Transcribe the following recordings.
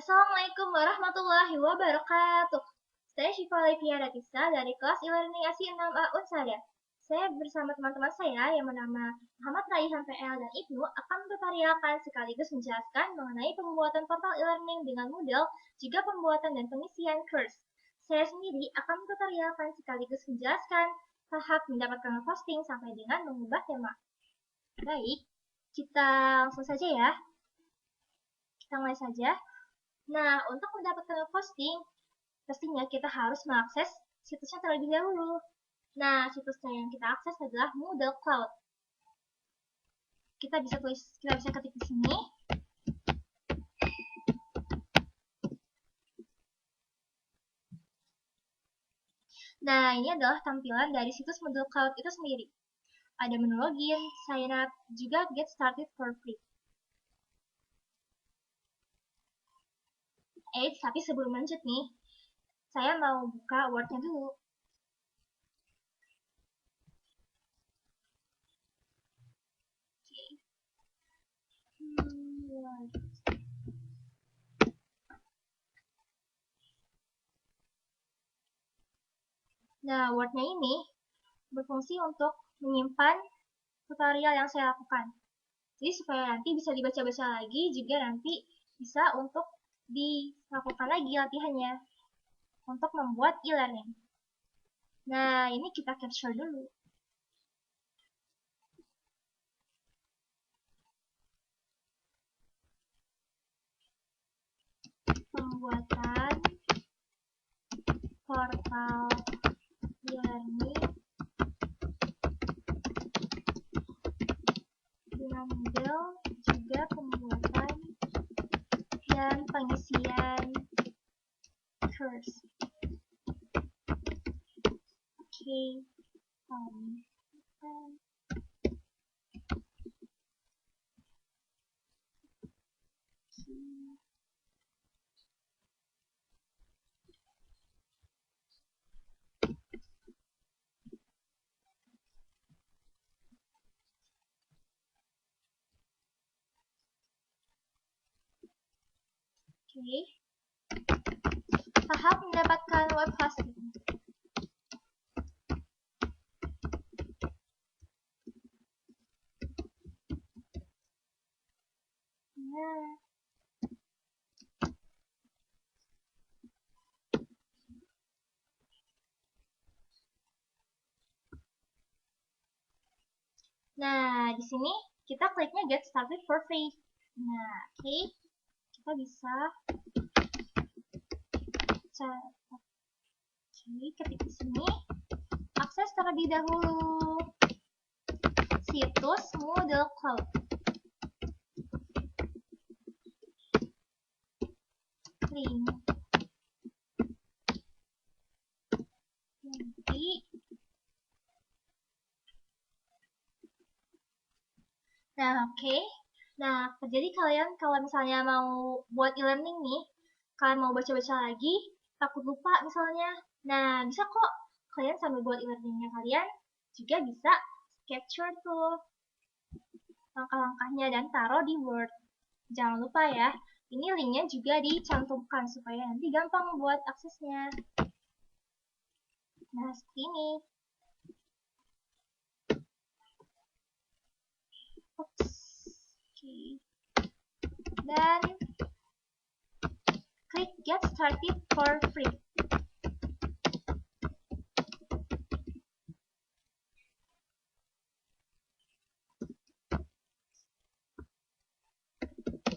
Assalamualaikum warahmatullahi wabarakatuh. Saya Syifa Olivia Ratisa dari kelas e-learning ASI 6A Unsada. Saya bersama teman-teman saya yang bernama Muhammad Raihan PL dan Ibnu akan bertutorialkan sekaligus menjelaskan mengenai pembuatan portal e-learning dengan Moodle, juga pembuatan dan pengisian course. Saya sendiri akan bertutorialkan sekaligus menjelaskan tahap mendapatkan hosting sampai dengan mengubah tema. Baik, kita langsung saja ya. Kita mulai saja. Nah, untuk mendapatkan hosting, pastinya kita harus mengakses situsnya terlebih dahulu. Nah, situsnya yang kita akses adalah Moodle Cloud. Kita bisa ketik di sini. Nah, ini adalah tampilan dari situs Moodle Cloud itu sendiri. Ada menu login, sign up, juga get started for free. Tapi sebelum lanjut nih, saya mau buka Word-nya dulu. Nah, Word-nya ini berfungsi untuk menyimpan tutorial yang saya lakukan. Jadi supaya nanti bisa dibaca-baca lagi, juga nanti bisa untuk dilakukan lagi latihannya untuk membuat e-learning. Nah, ini kita capture dulu. Pembuatan portal e-learning dengan Moodle, juga pembuatan dan pengisian course. Oke. Oke. Tahap mendapatkan web hosting. Nah, di sini kita kliknya get started for free. Nah, oke. Kita bisa ketik di sini. Akses terlebih dahulu situs Moodle Cloud. Link. Nanti Nah, oke. Nah, jadi kalian kalau misalnya mau buat e-learning nih, kalian mau baca-baca lagi, takut lupa misalnya. Nah, bisa kok kalian sambil buat e-learningnya kalian juga bisa capture tuh langkah-langkahnya dan taruh di Word. Jangan lupa ya, ini linknya juga dicantumkan supaya nanti gampang buat aksesnya. Nah, seperti ini. Dan klik get started for free.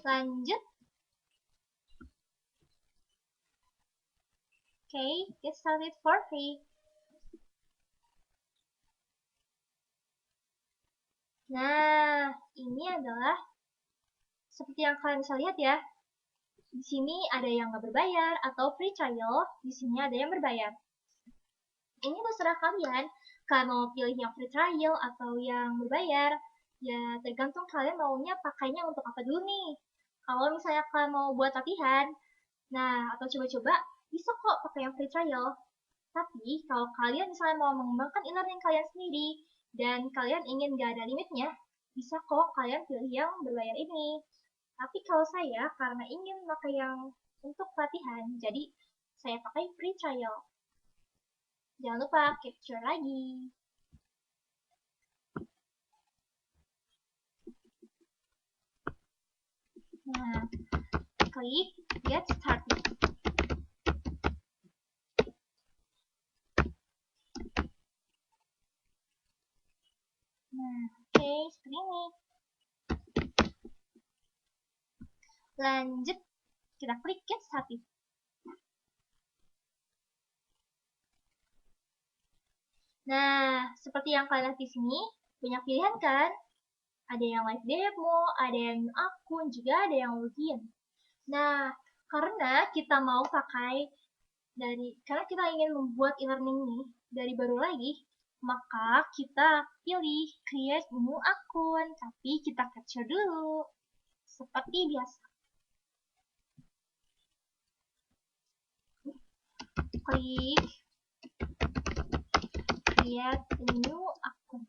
Lanjut. Oke, get started for free. Nah, ini adalah seperti yang kalian bisa lihat ya. Di sini ada yang nggak berbayar atau free trial, di sini ada yang berbayar. Ini terserah kalian mau pilih yang free trial atau yang berbayar. Ya, tergantung kalian maunya pakainya untuk apa dulu nih. Kalau misalnya kalian mau buat latihan, nah atau coba-coba, bisa kok pakai yang free trial. Tapi kalau kalian misalnya mau mengembangkan e-learning kalian sendiri dan kalian ingin gak ada limitnya, bisa kok kalian pilih yang berbayar ini. Tapi kalau saya karena ingin pakai yang untuk pelatihan, jadi saya pakai free trial. Jangan lupa capture lagi. Nah, klik get started. Nah, oke, seperti ini. Lanjut, kita klik get started. Nah, seperti yang kalian lihat di sini, banyak pilihan kan? Ada yang live demo, ada yang akun, juga ada yang login. Nah, karena kita mau pakai karena kita ingin membuat e-learning ini dari baru lagi, maka kita pilih create new akun, tapi kita capture dulu, seperti biasa. Klik create new akun.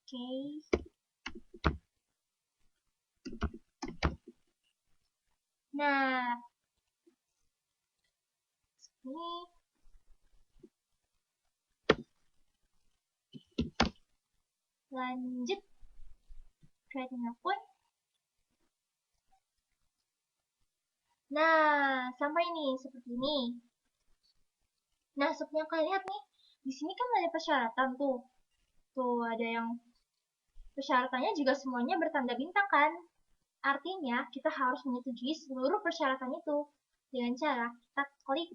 Oke. Nah, ini lanjut create new akun. Nah, sampai nih seperti ini. Nah, seperti yang kalian lihat nih, di sini kan ada persyaratan tuh. Tuh, ada yang persyaratannya juga semuanya bertanda bintang kan? Artinya, kita harus menyetujui seluruh persyaratan itu dengan cara kita klik.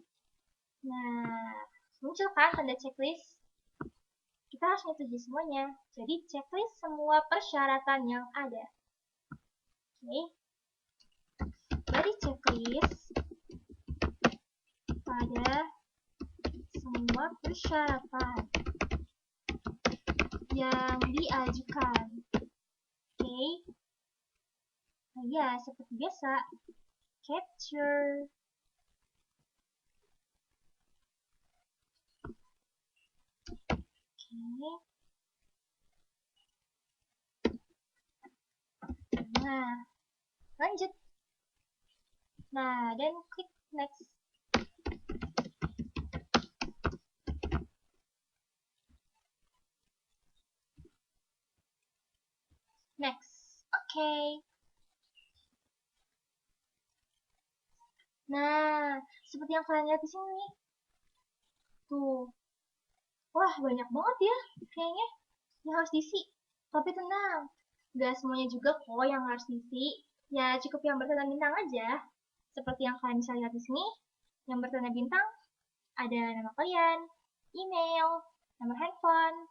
Nah, muncul kan tanda checklist? Kita harus menyetujui semuanya. Jadi, checklist semua persyaratan yang ada. Oke. Dari checklist pada semua persyaratan yang diajukan. Oke. Nah, ya, seperti biasa, capture. Oke. Nah, lanjut. Nah, dan klik next. Next. Oke. Nah, seperti yang kalian lihat di sini. Tuh. Wah, banyak banget ya kayaknya yang harus diisi. Tapi tenang, gak semuanya juga kok yang harus diisi. Ya, cukup yang bertanda bintang aja. Seperti yang kalian bisa lihat di sini, yang bertanda bintang ada nama kalian, email, nomor handphone,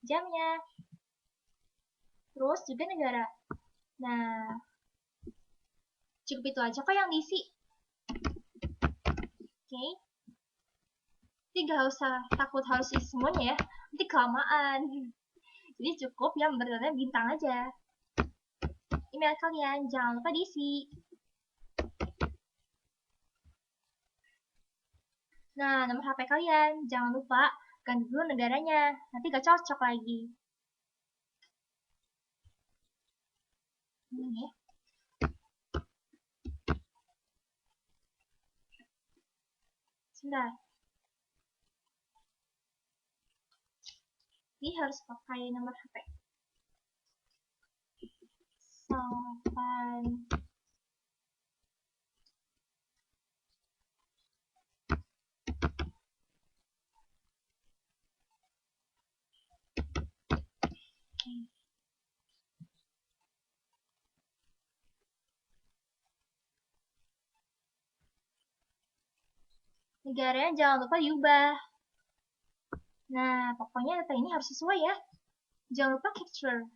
jamnya, terus juga negara. Nah, cukup itu aja kok yang diisi. Oke. Jadi gak usah takut harus isi semuanya ya, nanti kelamaan. Jadi cukup yang bertanda bintang aja. Email kalian jangan lupa diisi. Nah, nomor HP kalian jangan lupa ganti dulu negaranya, nanti gak cocok lagi. Ini ya. Sebentar. Ini harus pakai nomor HP. 8. Negaranya jangan lupa diubah. Nah, pokoknya data ini harus sesuai ya. Jangan lupa capture.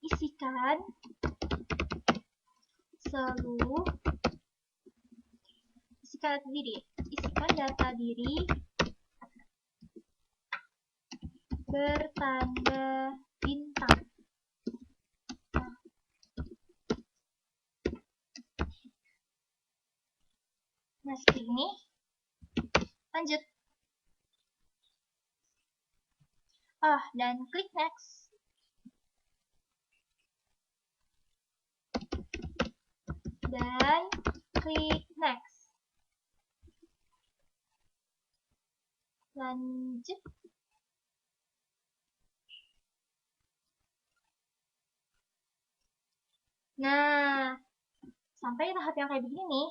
Isikan seluruh isikan data diri bertanda bintang. Nah, seperti ini. Lanjut. Dan klik next. Dan klik next. Lanjut. Nah, sampai tahap yang kayak begini nih.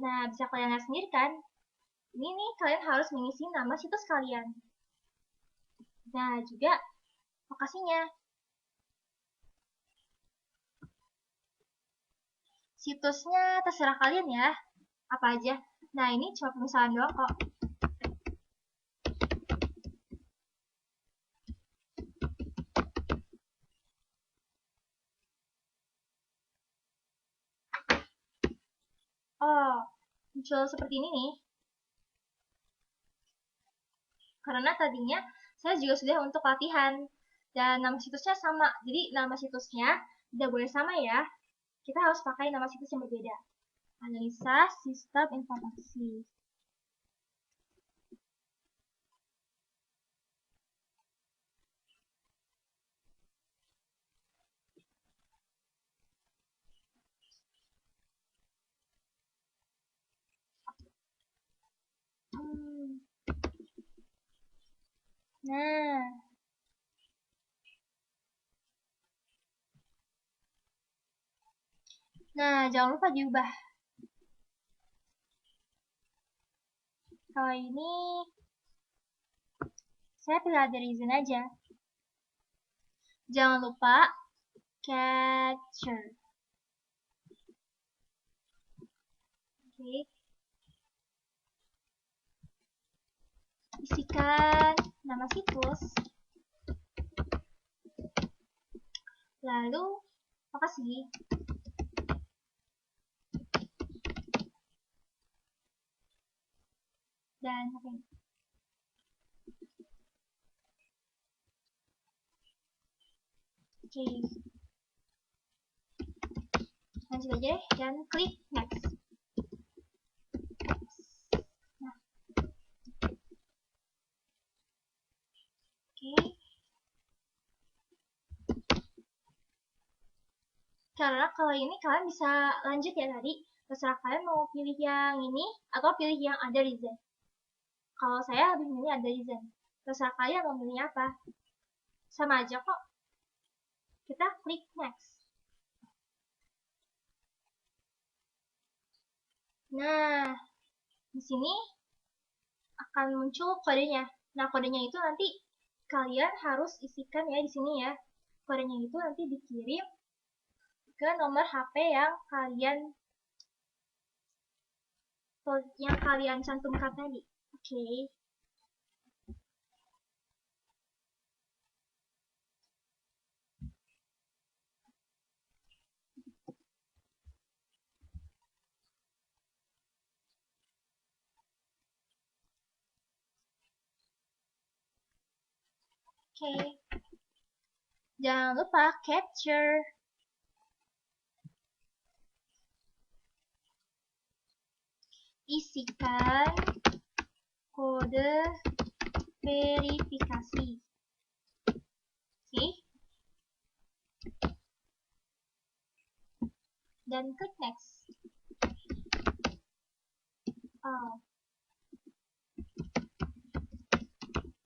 Nah, bisa kalian lihat sendiri kan? Ini nih, kalian harus mengisi nama situs kalian. Nah, juga lokasinya. Situsnya terserah kalian ya, apa aja. Nah, ini cuma pemisahan doang kok. Muncul seperti ini nih. Karena tadinya saya juga sudah untuk latihan. Dan nama situsnya sama. Jadi nama situsnya tidak boleh sama ya. Kita harus pakai nama situs yang berbeda. Analisa sistem informasi. Nah, jangan lupa diubah. Kalau ini, saya pilih ada reason aja. Jangan lupa capture. Oke. Isikan nama situs. Lalu, makasih. Dan oke. Lanjut aja deh dan klik next. Nah. Oke. Karena kalau ini kalian bisa lanjut ya tadi. Terserah kalian mau pilih yang ini atau pilih yang ada reason. Kalau saya lebih milih ada reason. Terserah kalian mau milih apa. Sama aja kok. Kita klik next. Nah, di sini akan muncul kodenya. Nah, kodenya itu nanti kalian harus isikan ya di sini ya. Kodenya itu nanti dikirim ke nomor HP yang kalian cantumkan tadi. Oke. Jangan lupa capture. Isikan kode verifikasi. Oke. Dan klik next.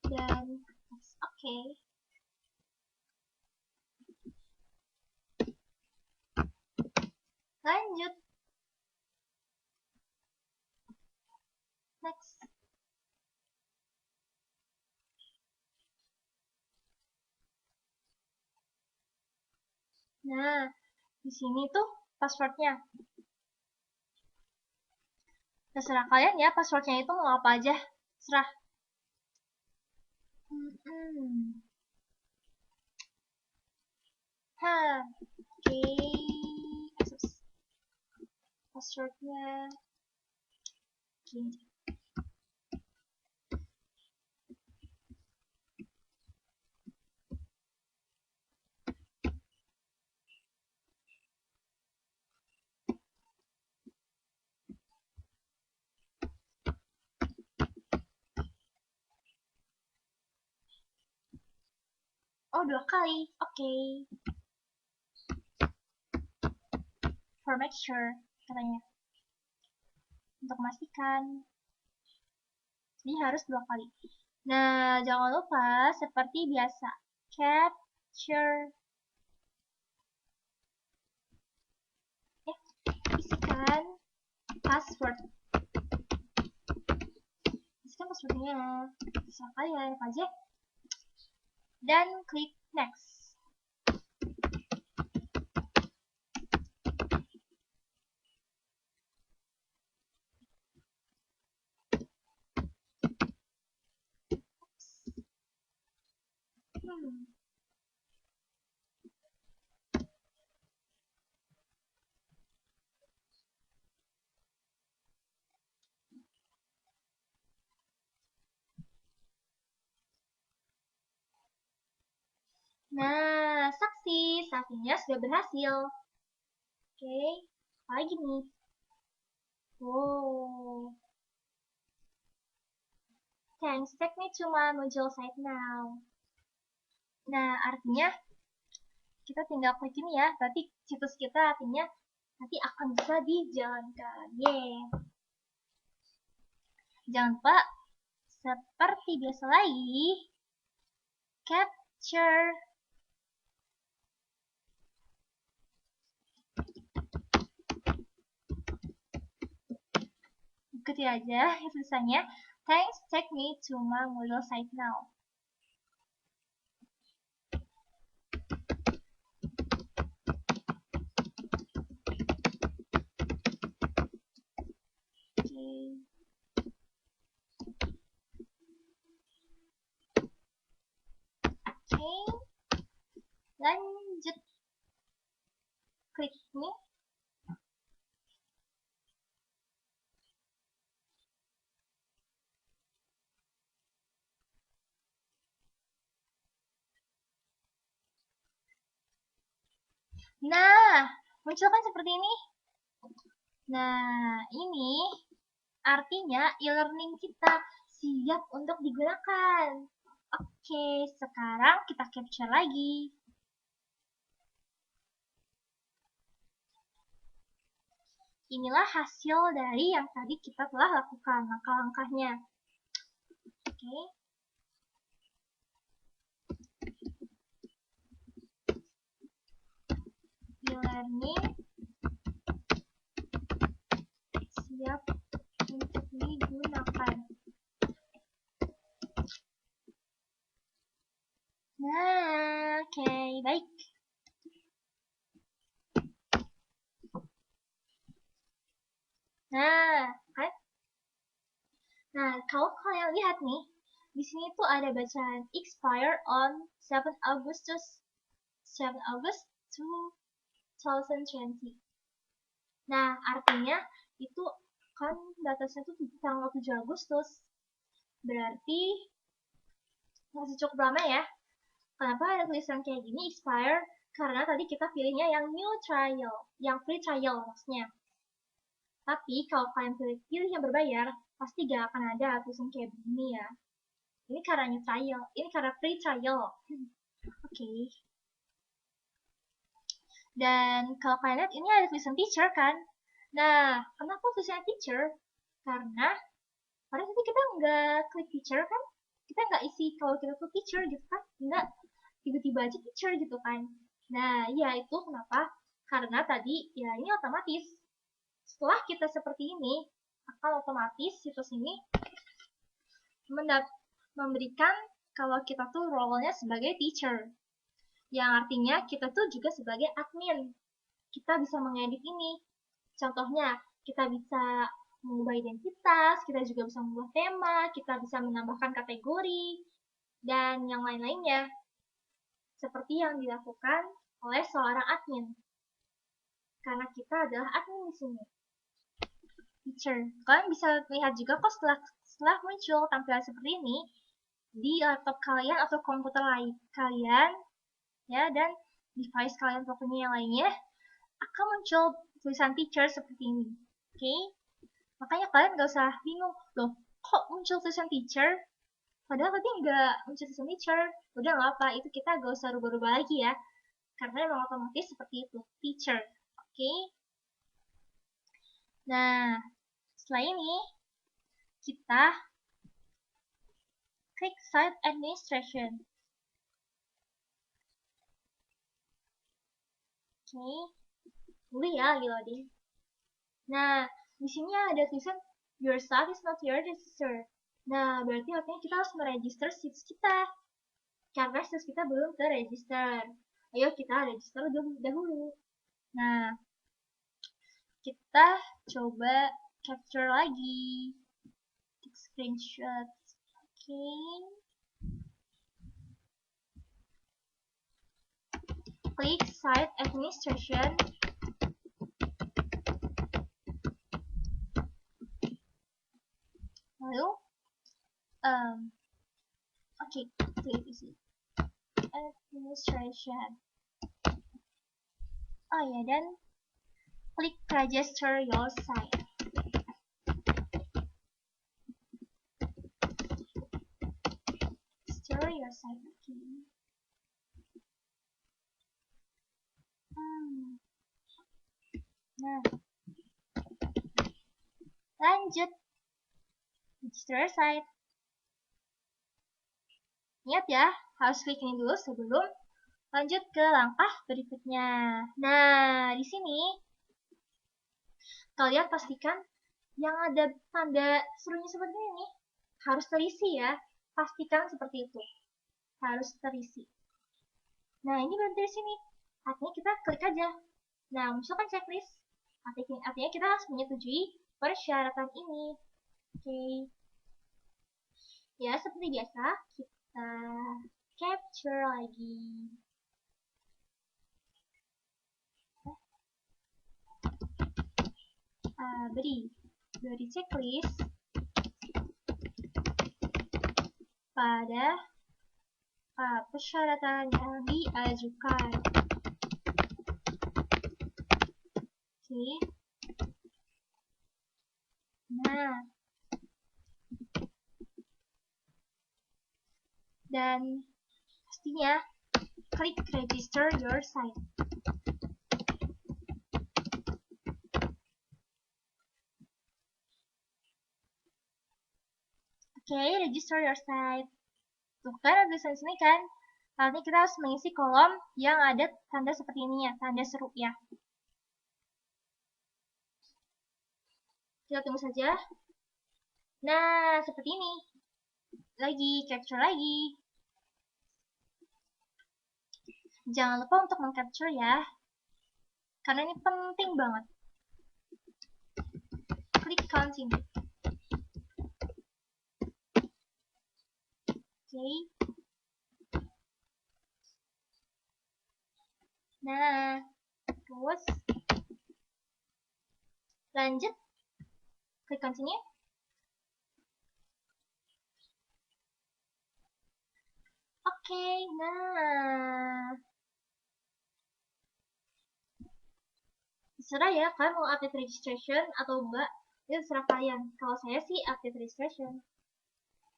Dan next. Oke. Lanjut. Next. Nah, di sini tuh passwordnya. Terserah kalian ya, passwordnya itu mau apa aja. Serah. Oke. Passwordnya. Oke. Oh, 2 kali. Oke. For make sure, katanya. Untuk memastikan. Jadi harus 2 kali. Nah, jangan lupa seperti biasa. Capture. Isikan password. Isikan passwordnya. Terserah kalian apa aja. Dan klik next. Nah, saksinya sudah berhasil. Oke, apa lagi nih? Wow. Thanks, take me to my module site now. Nah, artinya kita tinggal klik ini ya, berarti situs kita artinya nanti akan bisa dijalankan. Yeay. Jangan lupa, seperti biasa lagi, capture. Ikuti aja tulisannya. Thanks, take me to my module site now. Oke, lanjut. Klik ini. Nah, muncul kan seperti ini. Nah, ini artinya e-learning kita siap untuk digunakan. Oke, sekarang kita capture lagi. Inilah hasil dari yang tadi kita telah lakukan, langkah-langkahnya. Oke. E-learning siap untuk digunakan. Nah, oke, baik. Nah, kan? Nah, kalau kalian lihat nih, di sini tuh ada bacaan expire on 7 Agustus 2020. Nah, artinya itu kan batasnya tuh tanggal 7 Agustus. Berarti masih cukup lama ya. Kenapa ada tulisan kayak gini expire? Karena tadi kita pilihnya yang new trial, yang free trial maksudnya. Tapi kalau kalian pilih yang berbayar, pasti gak akan ada tulisan kayak begini ya. Ini karena new trial, ini karena free trial. Oke. Dan kalau kalian lihat ini ada tulisan teacher kan? Nah, kenapa tulisannya teacher? Karena pada saat kita nggak klik teacher kan? Kita nggak isi kalau kita tuh teacher gitu kan? Nggak tiba-tiba aja teacher gitu kan? Nah, ya itu kenapa? Karena tadi ya ini otomatis. Setelah kita seperti ini, akan otomatis situs ini memberikan kalau kita tuh role-nya sebagai teacher. Yang artinya kita tuh juga sebagai admin. Kita bisa mengedit ini. Contohnya, kita bisa mengubah identitas, kita juga bisa mengubah tema, kita bisa menambahkan kategori, dan yang lain-lainnya. Seperti yang dilakukan oleh seorang admin. Karena kita adalah admin di sini. Teacher. Kalian bisa lihat juga kok setelah muncul tampilan seperti ini di laptop kalian atau komputer lain kalian ya, dan device kalian pokoknya yang lainnya akan muncul tulisan teacher seperti ini. Oke? Makanya kalian gak usah bingung, loh kok muncul tulisan teacher? Padahal tadi nggak mencet signature. Udah nggak apa, itu kita gak usah rubah-rubah lagi ya. Karena memang otomatis seperti itu, feature. Oke. Nah, setelah ini kita klik Site Administration. Oke. Dulu ya lagi loading. Nah, di sini ada tulisan Your site is not yet registered. Nah, berarti artinya kita harus meregister sites kita. Karena sites kita belum terregister. Ayo kita register dahulu. Nah, kita coba capture lagi. Take screenshot. Oke. Klik Site Administration. Lalu, oke, klik di sini. Administration. Oh ya, dan klik Register Your Site. Register Your Site. Okay. Nah, lanjut. Register Your Site. Ingat ya, harus klik ini dulu sebelum lanjut ke langkah berikutnya. Nah, di sini kalian pastikan yang ada tanda serunya seperti ini harus terisi ya. Pastikan seperti itu. Harus terisi. Nah, ini berarti di sini. Artinya kita klik aja. Nah, misalkan checklist. Artinya kita harus menyetujui persyaratan ini. Oke. Ya, seperti biasa, kita capture lagi. Beri checklist pada persyaratan yang diajukan. Oke. Nah, dan pastinya klik register your site. Oke, register your site. Tuh kan ada tulisan sini kan. Nanti kita harus mengisi kolom yang ada tanda seperti ini ya, tanda seru ya. Kita tunggu saja. Nah, seperti ini. Lagi, capture lagi. Jangan lupa untuk meng-capture ya. Karena ini penting banget. Klik continue. Oke. Nah, terus lanjut. Klik continue. Oke, nah. Terserah ya, kalian mau update registration atau enggak. Itu terserah kalian. Kalau saya sih update registration.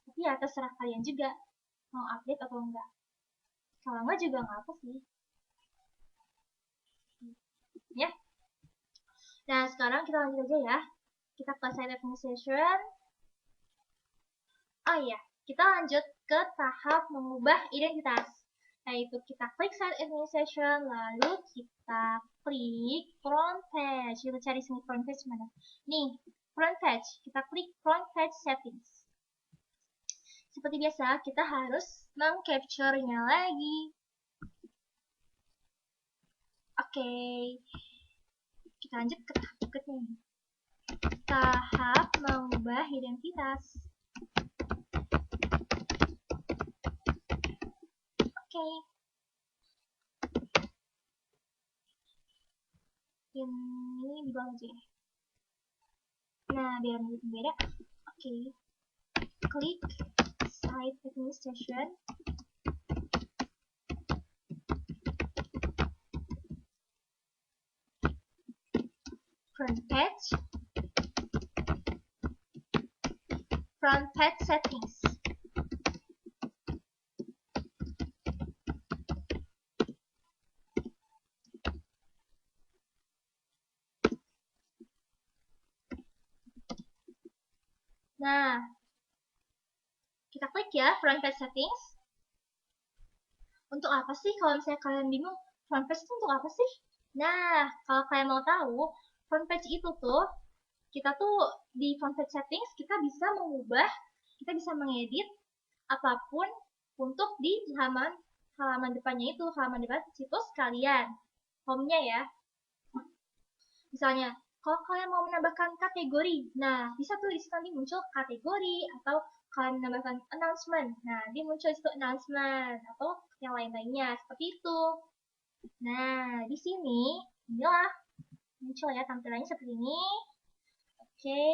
Tapi ya terserah kalian juga. Mau update atau enggak. Kalau enggak juga enggak apa sih. Ya. Nah, sekarang kita lanjut aja ya. Kita ke site administration. Oh iya, kita lanjut ke tahap mengubah identitas. Yaitu kita klik site administration, lalu kita klik front page. Kita cari sini front page mana? Nih, front page. Kita klik front page settings. Seperti biasa, kita harus meng-capture-nya lagi. Oke. Kita lanjut ke tahap berikutnya. Tahap mengubah identitas. Oke. Ini di bawah aja. Nah, biar beda. Oke. Klik site administration. Front page. Front page settings. Nah, kita klik ya front page settings. Untuk apa sih kalau misalnya kalian bingung, front page itu untuk apa sih? Nah, kalau kalian mau tahu, front page itu tuh, kita tuh di front page settings, kita bisa mengubah, kita bisa mengedit apapun untuk di halaman depannya itu, halaman depan situs kalian. Home-nya ya. Misalnya, kalau kalian mau menambahkan kategori, nah bisa tuh di situ nanti muncul kategori atau kalian menambahkan announcement. Nah, dia muncul di situ announcement atau yang lain-lainnya seperti itu. Nah, di sini inilah muncul ya tampilannya seperti ini. Oke.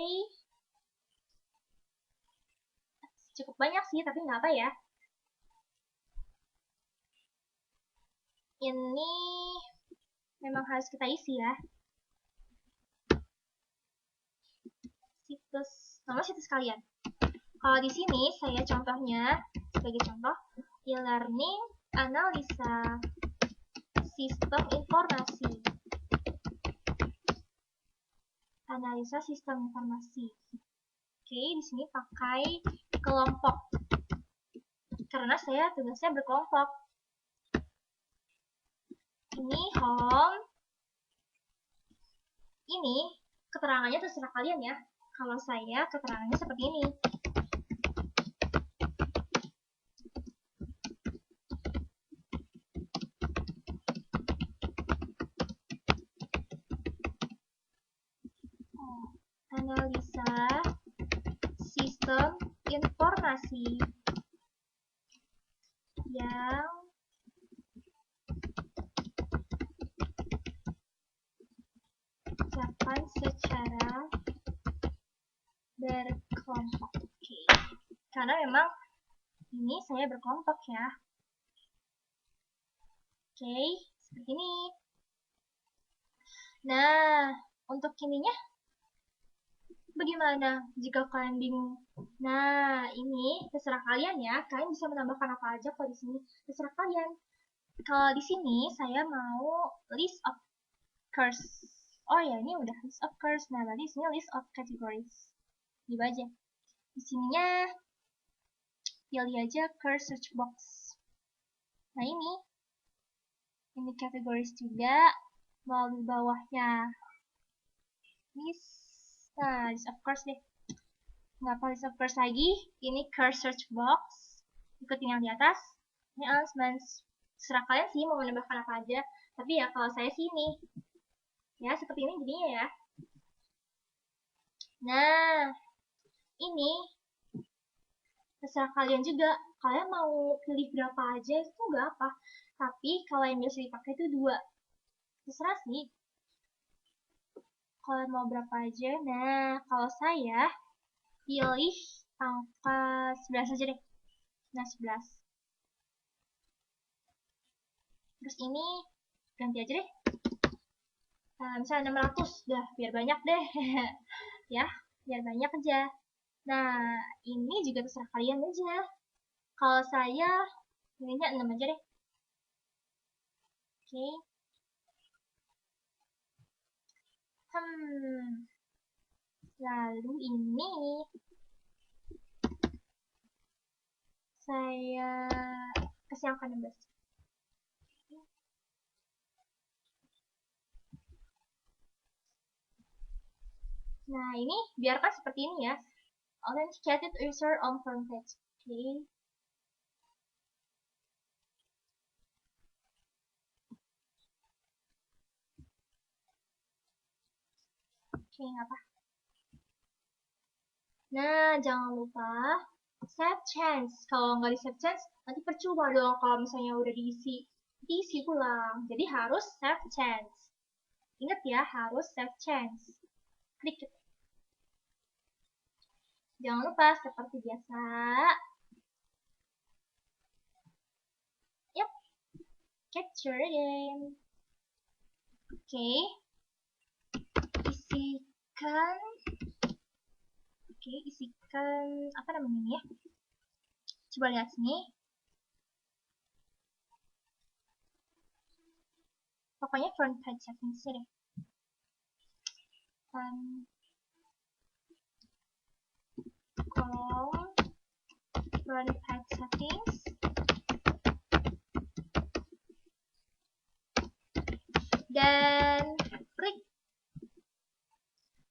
Cukup banyak sih, tapi nggak apa ya. Ini memang harus kita isi ya. Nama situs kalian. Kalau di sini saya contohnya sebagai contoh e-learning analisa sistem informasi. Analisa sistem informasi. Oke, di sini pakai kelompok. Karena saya tugasnya berkelompok. Ini home. Ini keterangannya terserah kalian ya. Kalau saya keterangannya seperti ini. Analisa sistem informasi yang dikerjakan secara berkelompok. Oke. Karena memang ini saya berkelompok ya. Oke, seperti ini. Nah, untuk ininya bagaimana jika kalian bingung? Nah, ini terserah kalian ya. Kalian bisa menambahkan apa aja kalau di sini. Terserah kalian. Kalau di sini saya mau list of curse. Oh ya, ini udah list of curse. Nah, tadi di sini list of categories. Gitu aja. Di sininya pilih aja curse search box. Nah, ini categories juga. Lalu bawahnya list. Nah, list of curse deh. Nggak perlu list of curse lagi. Ini curse search box. Ikutin yang di atas. Ini announcements. Serah kalian sih mau menambahkan apa aja. Tapi ya kalau saya sih ini. Ya, seperti ini jadinya ya. Nah, ini terserah kalian juga. Kalian mau pilih berapa aja itu nggak apa. Tapi kalau yang biasa dipakai itu 2. Terserah sih. Kalian mau berapa aja. Nah, kalau saya pilih angka 11 aja deh. Nah, 11. Terus ini ganti aja deh. Misalnya 600. Dah, biar banyak deh. Ya, biar banyak aja. Nah, ini juga terserah kalian aja. Kalau saya pilihnya 6 aja deh. Oke. Lalu ini saya kasih angka 16. Nah, ini biarkan seperti ini ya. Authenticated user on front page. Oke. Oke, apa? Nah, jangan lupa save chance. Kalau nggak di save chance, nanti percuma dong kalau misalnya udah diisi ulang. Jadi harus save chance. Ingat ya, harus save chance. Klik. Jangan lupa seperti biasa. Yap. Capture again. Oke. Isikan. Oke, isikan apa namanya ini ya? Coba lihat sini. Pokoknya front page settings deh. run page settings. Dan klik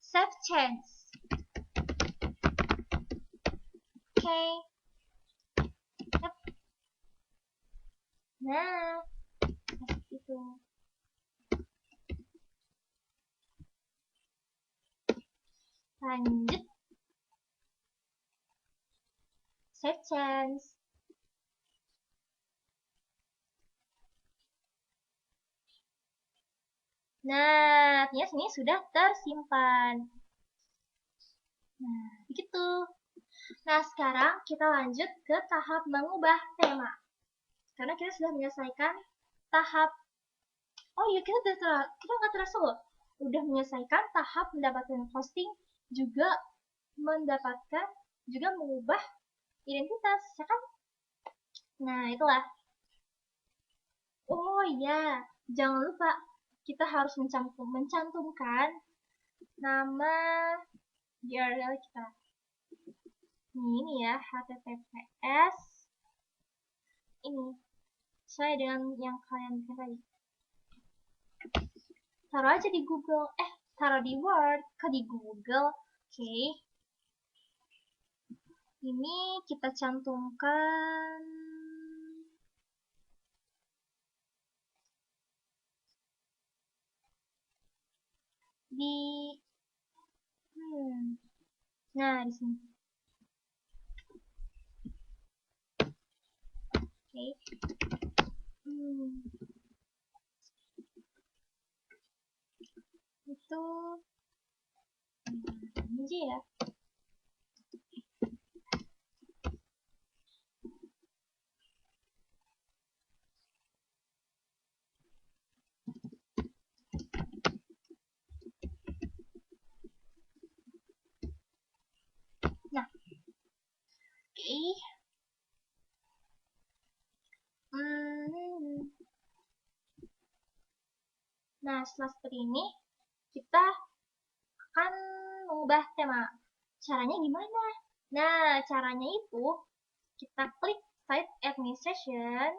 save change. Oke. Yep. Nah, seperti itu. Lanjut. Save change. Nah, artinya sini sudah tersimpan. Nah, begitu. Nah, sekarang kita lanjut ke tahap mengubah tema. Karena kita sudah menyelesaikan tahap, oh iya kita nggak terasa loh. Udah menyelesaikan tahap mendapatkan hosting, juga mengubah identitas, ya kan? Nah, itulah. Oh iya, jangan lupa kita harus mencantumkan nama URL kita. Ini ya, HTTPS. Ini sesuai dengan yang kalian bikin tadi. Taruh aja di Google, taruh di Word, di Google. Oke. Ini kita cantumkan di nah, di sini. Oke. Itu ini aja ya. Nah, oke. Nah, setelah seperti ini, kita akan mengubah tema. Caranya gimana? Nah, caranya itu kita klik Site Administration,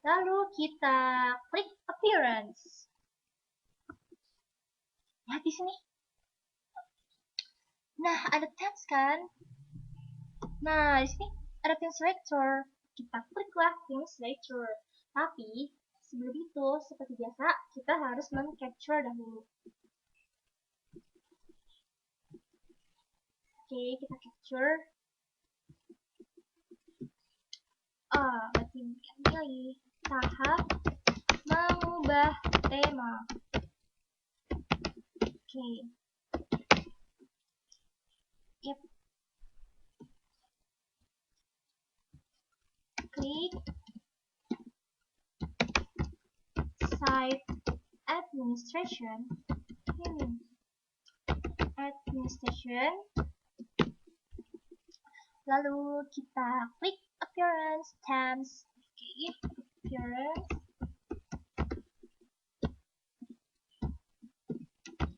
lalu kita klik Appearance. Nah, di sini. Nah, ada tabs kan? Nah, di sini ada Theme Selector. Kita kliklah Theme Selector. Tapi, sebelum itu, seperti biasa, kita harus men-capture dahulu. Oke, kita capture. Berarti ganti lagi. Tahap mengubah tema. Oke. Yep. Klik Site Administration. Lalu kita klik Appearance, Themes. Oke, Appearance.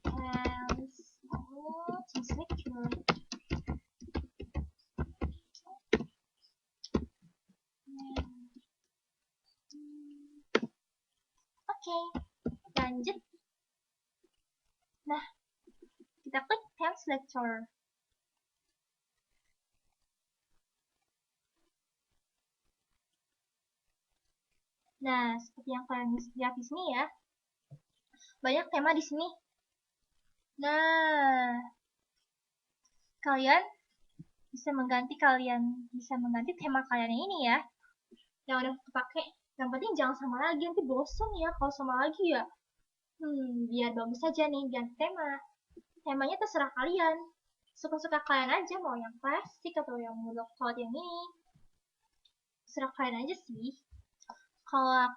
Themes. Lalu Selector. Oke, lanjut. Nah, kita klik Theme Selector. Nah, seperti yang kalian lihat di sini ya, banyak tema di sini. Nah, kalian bisa mengganti tema kalian ini ya, yang udah kepake. Yang penting jangan sama lagi, nanti bosan ya kalau sama lagi ya. Biar bagus saja nih, ganti tema. Temanya terserah kalian, suka-suka kalian aja, mau yang klasik atau yang model cloud yang ini, terserah kalian aja sih. Kalau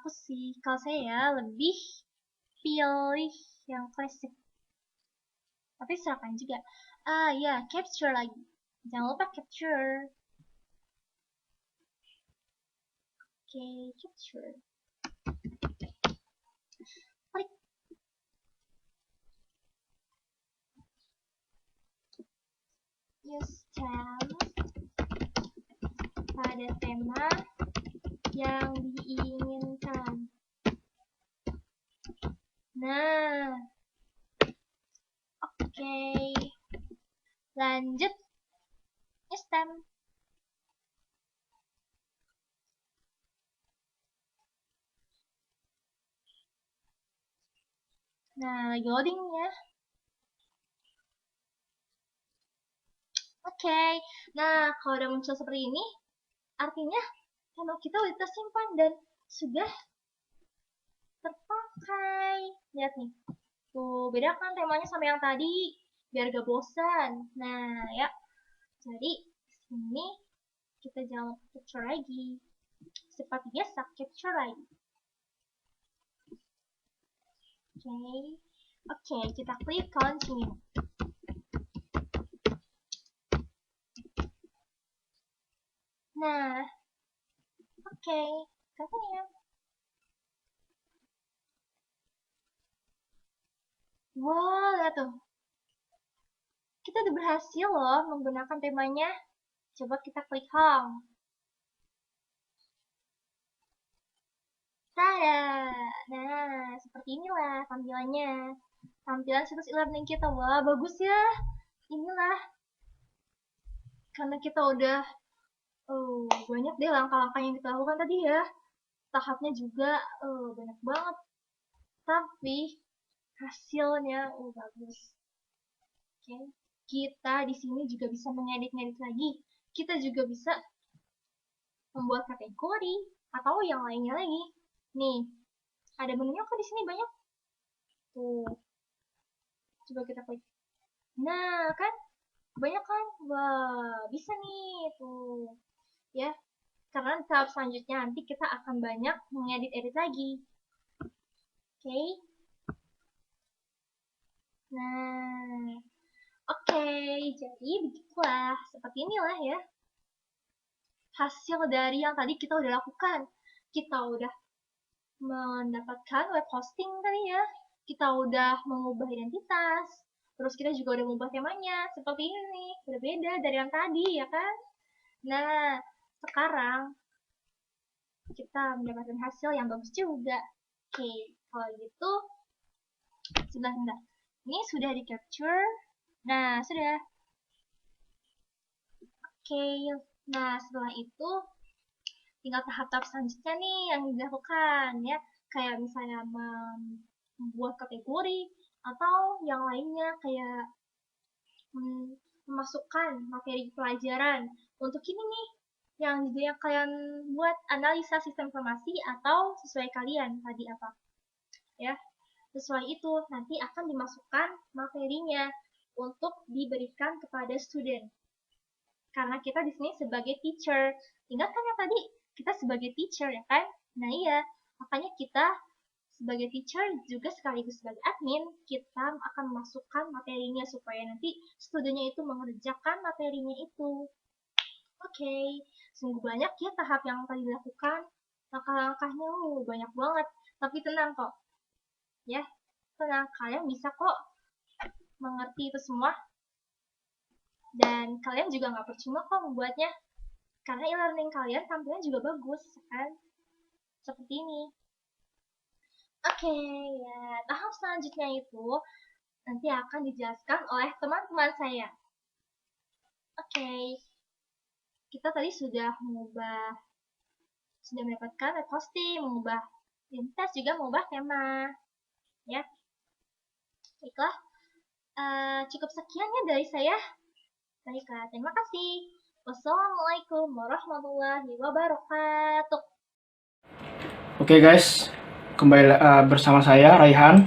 saya ya lebih pilih yang klasik. Tapi silakan juga. Ya, capture lagi. Jangan lupa capture. Oke, capture. Klik. pada tema yang diinginkan. Nah, oke. Lanjut, STEM. Nah, loading ya. Oke, nah kalau udah muncul seperti ini, artinya tema kita udah tersimpan dan sudah terpakai. Lihat nih, tuh beda kan temanya sama yang tadi, biar gak bosan. Nah ya, jadi sini kita jangan capture lagi, seperti biasa capture lagi. Oke, kita klik continue. Nah, oke, continue. Wow, lihat tuh. Kita udah berhasil loh menggunakan temanya. Coba kita klik home. Tada! Nah, seperti inilah tampilannya. Tampilan situs e-learning kita. Wah, bagus ya. Inilah. Karena kita udah banyak deh langkah-langkah yang kita lakukan tadi ya. Tahapnya juga banyak banget. Tapi hasilnya bagus. Oke. Kita di sini juga bisa mengedit-ngedit lagi. Kita juga bisa membuat kategori atau yang lainnya lagi. Nih, ada menunya kok di sini banyak. Tuh. Coba kita klik. Nah, kan banyak kan? Wah, bisa nih tuh. Ya. Karena di tahap selanjutnya nanti kita akan banyak mengedit-edit lagi. Oke. Nah, oke, jadi begitulah, seperti inilah ya hasil dari yang tadi kita udah lakukan. Kita udah mendapatkan web hosting tadi ya, kita udah mengubah identitas, terus kita juga udah mengubah temanya, seperti ini nih, berbeda dari yang tadi ya kan. Nah, sekarang kita mendapatkan hasil yang bagus juga. Oke, kalau gitu, sebentar. Ini sudah di capture. Nah, sudah. Oke, nah setelah itu tinggal tahap-tahap selanjutnya nih yang dilakukan ya. Kayak misalnya membuat kategori atau yang lainnya kayak memasukkan materi pelajaran. Untuk ini nih, yang juga kalian buat analisa sistem informasi atau sesuai kalian tadi apa. Ya, sesuai itu nanti akan dimasukkan materinya untuk diberikan kepada student. Karena kita di sini sebagai teacher. Ingat kan yang tadi kita sebagai teacher ya kan? Nah iya, makanya kita sebagai teacher juga sekaligus sebagai admin, kita akan memasukkan materinya supaya nanti studentnya itu mengerjakan materinya itu. Oke, sungguh banyak ya tahap yang tadi dilakukan. Langkah-langkahnya banyak banget. Tapi tenang kok. Ya, tenang, kalian bisa kok mengerti itu semua. Dan kalian juga nggak percuma kok membuatnya. Karena e-learning kalian tampilnya juga bagus, kan? Seperti ini. Oke, ya. Tahap selanjutnya itu nanti akan dijelaskan oleh teman-teman saya. Oke. Kita tadi sudah mendapatkan web hosting, mengubah identitas, juga mengubah tema. Ya. Baiklah. Cukup sekian ya dari saya. Baiklah, terima kasih. Wassalamualaikum warahmatullahi wabarakatuh. Oke guys, kembali bersama saya Raihan.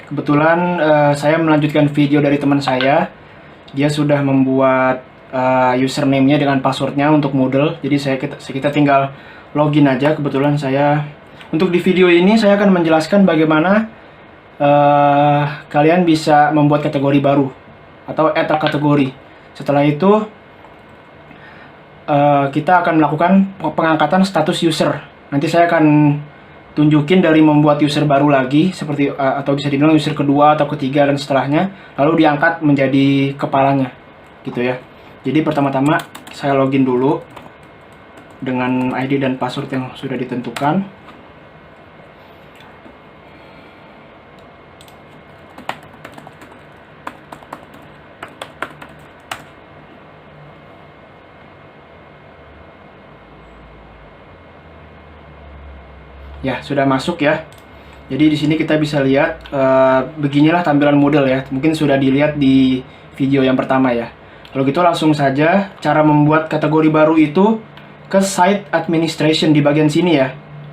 Kebetulan saya melanjutkan video dari teman saya. Dia sudah membuat username-nya dengan passwordnya untuk Moodle. Jadi kita tinggal login aja. Kebetulan saya untuk di video ini saya akan menjelaskan bagaimana kalian bisa membuat kategori baru atau add a kategori. Setelah itu kita akan melakukan pengangkatan status user. Nanti saya akan tunjukin dari membuat user baru lagi seperti atau bisa dibilang user kedua atau ketiga dan setelahnya, lalu diangkat menjadi kepalanya gitu ya. Jadi pertama-tama saya login dulu. dengan ID dan password yang sudah ditentukan. Ya, sudah masuk ya. Jadi di sini kita bisa lihat beginilah tampilan model ya. Mungkin sudah dilihat di video yang pertama ya. Kalau gitu langsung saja cara membuat kategori baru itu ke site administration di bagian sini ya.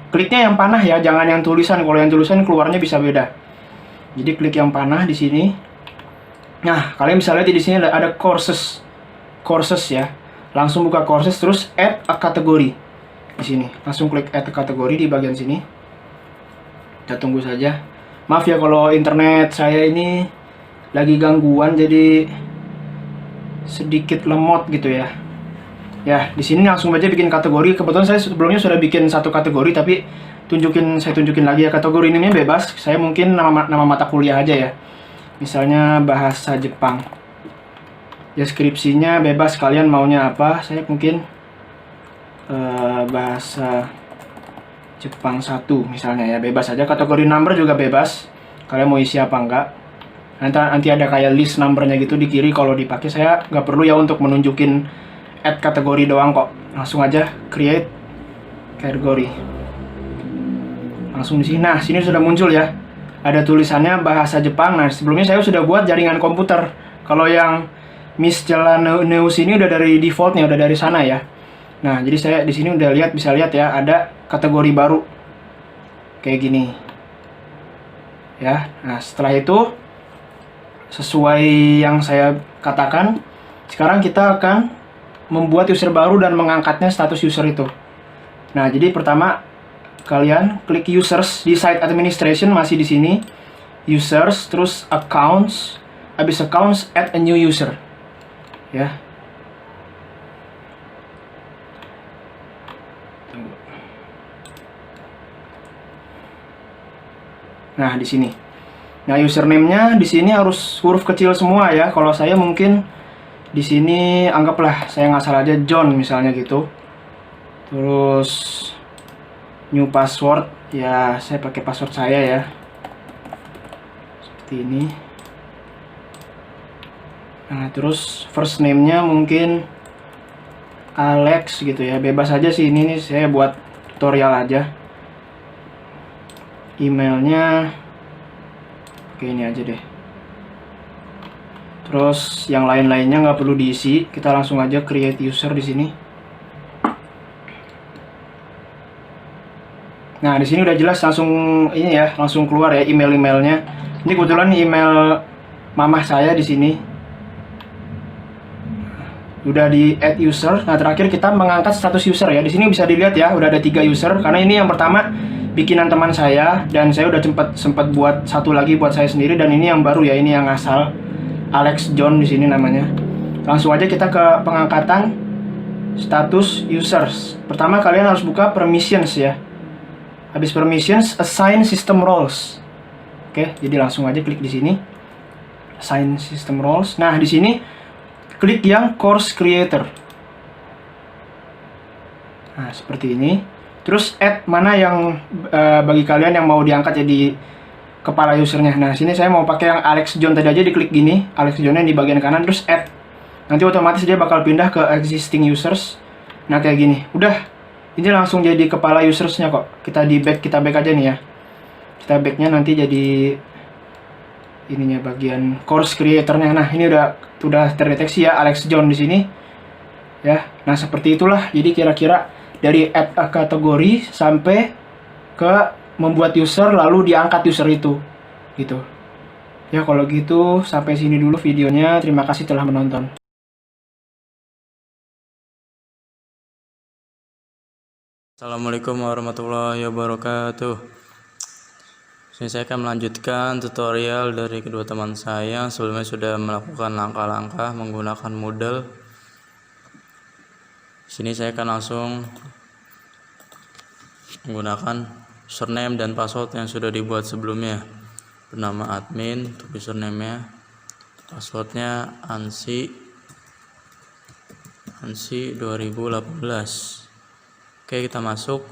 Kliknya yang panah ya, jangan yang tulisan. Kalau yang tulisan keluarnya bisa beda. Jadi klik yang panah di sini. Nah, kalian bisa lihat di sini ada courses. Courses ya. Langsung buka courses terus add a category. Di sini langsung klik add kategori di bagian sini. Kita tunggu saja. Maaf ya kalau internet saya ini lagi gangguan jadi sedikit lemot gitu ya. Ya, di sini langsung aja bikin kategori. Kebetulan saya sebelumnya sudah bikin satu kategori, tapi saya tunjukin lagi ya. Kategori ini bebas. Saya mungkin nama mata kuliah aja ya. Misalnya bahasa Jepang. Deskripsinya bebas, kalian maunya apa. Saya mungkin bahasa Jepang 1 misalnya ya, bebas aja. Kategori number juga bebas, kalian mau isi apa enggak. Nanti ada kayak list numbernya gitu di kiri. Kalau dipakai saya nggak perlu ya untuk menunjukin add kategori doang kok. Langsung aja create kategori. Langsung di sini. Nah, sini sudah muncul ya. Ada tulisannya bahasa Jepang. Nah, sebelumnya saya sudah buat jaringan komputer. Kalau yang Miss News ini udah dari defaultnya, udah dari sana ya. Nah, jadi saya di sini udah bisa lihat ya, ada kategori baru kayak gini. Ya. Nah, setelah itu sesuai yang saya katakan, sekarang kita akan membuat user baru dan mengangkatnya status user itu. Nah, jadi pertama kalian klik users di site administration, masih di sini. Users, terus accounts, habis accounts add a new user. Ya. Nah, di sini. Nah, username-nya di sini harus huruf kecil semua ya. Kalau saya mungkin di sini anggaplah saya ngasal aja John misalnya gitu. Terus new password ya, saya pakai password saya ya. Seperti ini. Nah, terus first name-nya mungkin Alex gitu ya. Bebas aja sih, ini nih saya buat tutorial aja. Emailnya oke, ini aja deh. Terus yang lain-lainnya nggak perlu diisi, kita langsung aja create user di sini. Nah, di sini udah jelas, langsung ini ya, langsung keluar ya emailnya. Ini kebetulan email mamah saya di sini. Udah di add user. Nah, terakhir kita mengangkat status user ya. Di sini bisa dilihat ya, udah ada 3 user karena ini yang pertama bikinan teman saya, dan saya udah sempat buat satu lagi buat saya sendiri, dan ini yang baru ya, ini yang asal Alex John di sini namanya. Langsung aja kita ke pengangkatan status users. Pertama kalian harus buka permissions ya. Habis permissions, assign system roles. Oke, jadi langsung aja klik di sini. Assign system roles. Nah, di sini klik yang course creator. Nah, seperti ini. Terus add mana yang bagi kalian yang mau diangkat jadi kepala usernya. Nah, sini saya mau pakai yang Alex John tadi aja, diklik gini, Alex John-nya di bagian kanan, terus add. Nanti otomatis dia bakal pindah ke existing users. Nah, kayak gini. Udah, ini langsung jadi kepala usersnya kok. Kita back aja nih ya. Kita backnya nanti jadi ininya bagian course creatornya. Nah, ini udah terdeteksi ya Alex John di sini. Ya. Nah, seperti itulah. Jadi kira-kira dari add a kategori sampai ke membuat user lalu diangkat user itu gitu ya. Kalau gitu sampai sini dulu videonya. Terima kasih telah menonton. Assalamualaikum warahmatullahi wabarakatuh. Sini saya akan melanjutkan tutorial dari kedua teman saya. Sebelumnya sudah melakukan langkah-langkah menggunakan Moodle. Sini saya akan langsung menggunakan username dan password yang sudah dibuat sebelumnya. Bernama admin untuk username-nya, passwordnya Ansi 2018. Oke, kita masuk.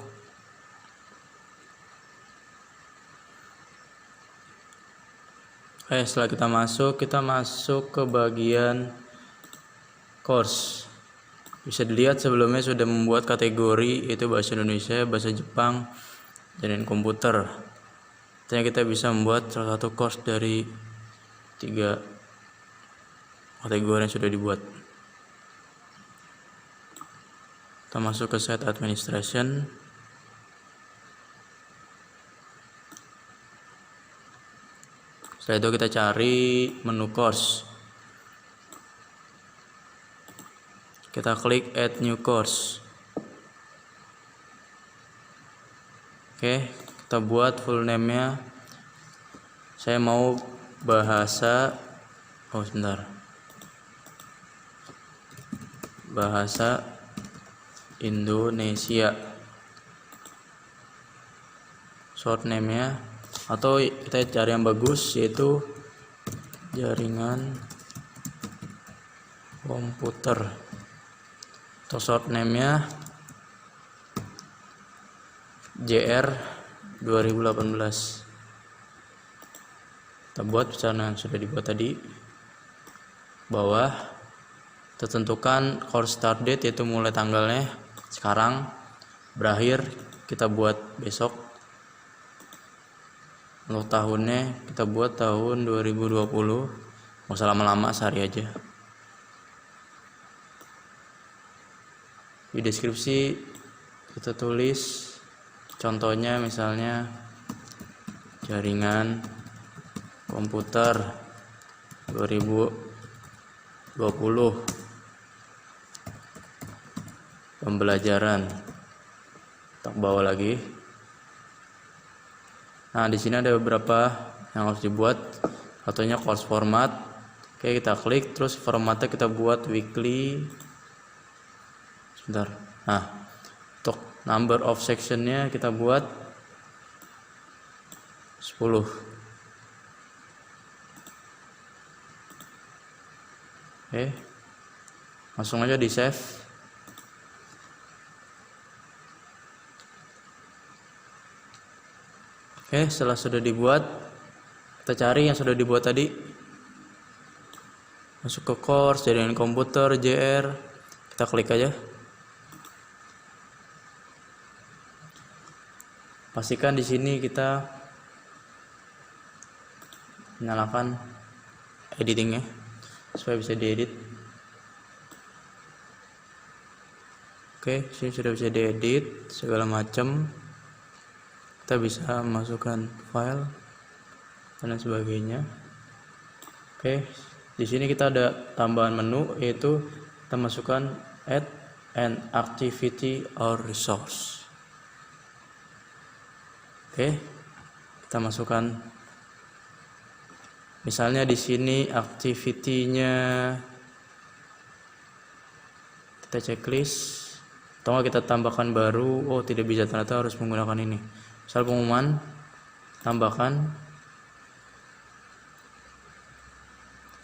Oke, setelah kita masuk ke bagian course. Bisa dilihat sebelumnya sudah membuat kategori, yaitu bahasa Indonesia, bahasa Jepang, dan komputer. Artinya kita bisa membuat salah satu course dari 3 kategori yang sudah dibuat. Kita masuk ke site administration. Setelah itu kita cari menu course. Kita klik add new course. Oke, kita buat full name-nya. Saya mau bahasa bahasa Indonesia. Short name-nya, atau kita cari yang bagus, yaitu jaringan komputer. Atau short name-nya JR 2018. Kita buat pesanan yang sudah dibuat tadi. Bawah kita tentukan course start date, yaitu mulai tanggalnya sekarang, berakhir kita buat besok. Untuk tahunnya kita buat tahun 2020. Nggak usah lama-lama, sehari aja. Di deskripsi kita tulis contohnya, misalnya jaringan komputer 2020 pembelajaran. Tak bawa lagi. Nah, di sini ada beberapa yang harus dibuat. Satunya course format. Oke, kita klik, terus formatnya kita buat weekly. Sebentar. Nah, untuk number of sectionnya kita buat 10. Oke, langsung aja di save. Oke, setelah sudah dibuat, kita cari yang sudah dibuat tadi. Masuk ke course, jaringan komputer, JR. Kita klik aja. Pastikan di sini kita nyalakan editingnya supaya bisa diedit. Oke, sini sudah bisa diedit segala macam. Kita bisa masukkan file dan sebagainya. Oke, di sini kita ada tambahan menu, yaitu kita masukkan add an activity or resource. Oke, kita masukkan, misalnya di sini activity-nya kita checklist, atau kita tambahkan baru. Oh, tidak bisa, ternyata harus menggunakan ini. Misal pengumuman, tambahkan.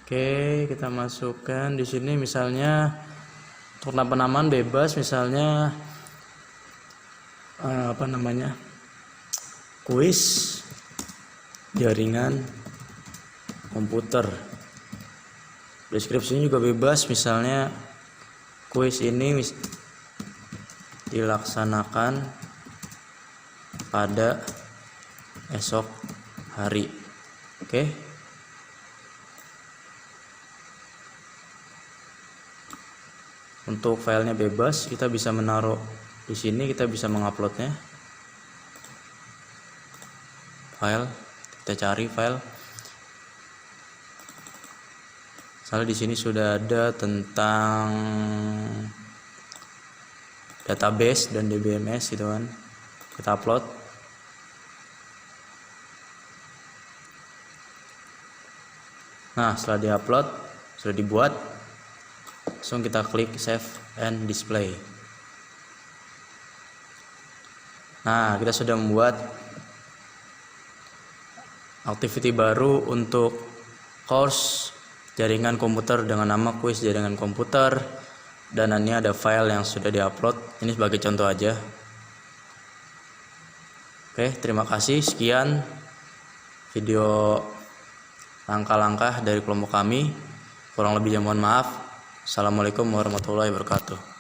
Oke, kita masukkan di sini, misalnya untuk penamaan bebas, misalnya kuis jaringan komputer. Deskripsinya juga bebas, misalnya kuis ini dilaksanakan pada esok hari. Oke. Untuk filenya bebas, kita bisa menaruh di sini, kita bisa menguploadnya. File, kita cari file. Misalnya di sini sudah ada tentang database dan DBMS gitu kan. Kita upload. Nah, setelah diupload, sudah dibuat, langsung kita klik save and display. Nah, kita sudah membuat activity baru untuk course jaringan komputer dengan nama kuis jaringan komputer dan ini ada file yang sudah diupload. Ini sebagai contoh aja. Oke, terima kasih. Sekian video langkah-langkah dari kelompok kami. Kurang lebihnya mohon maaf. Assalamualaikum warahmatullahi wabarakatuh.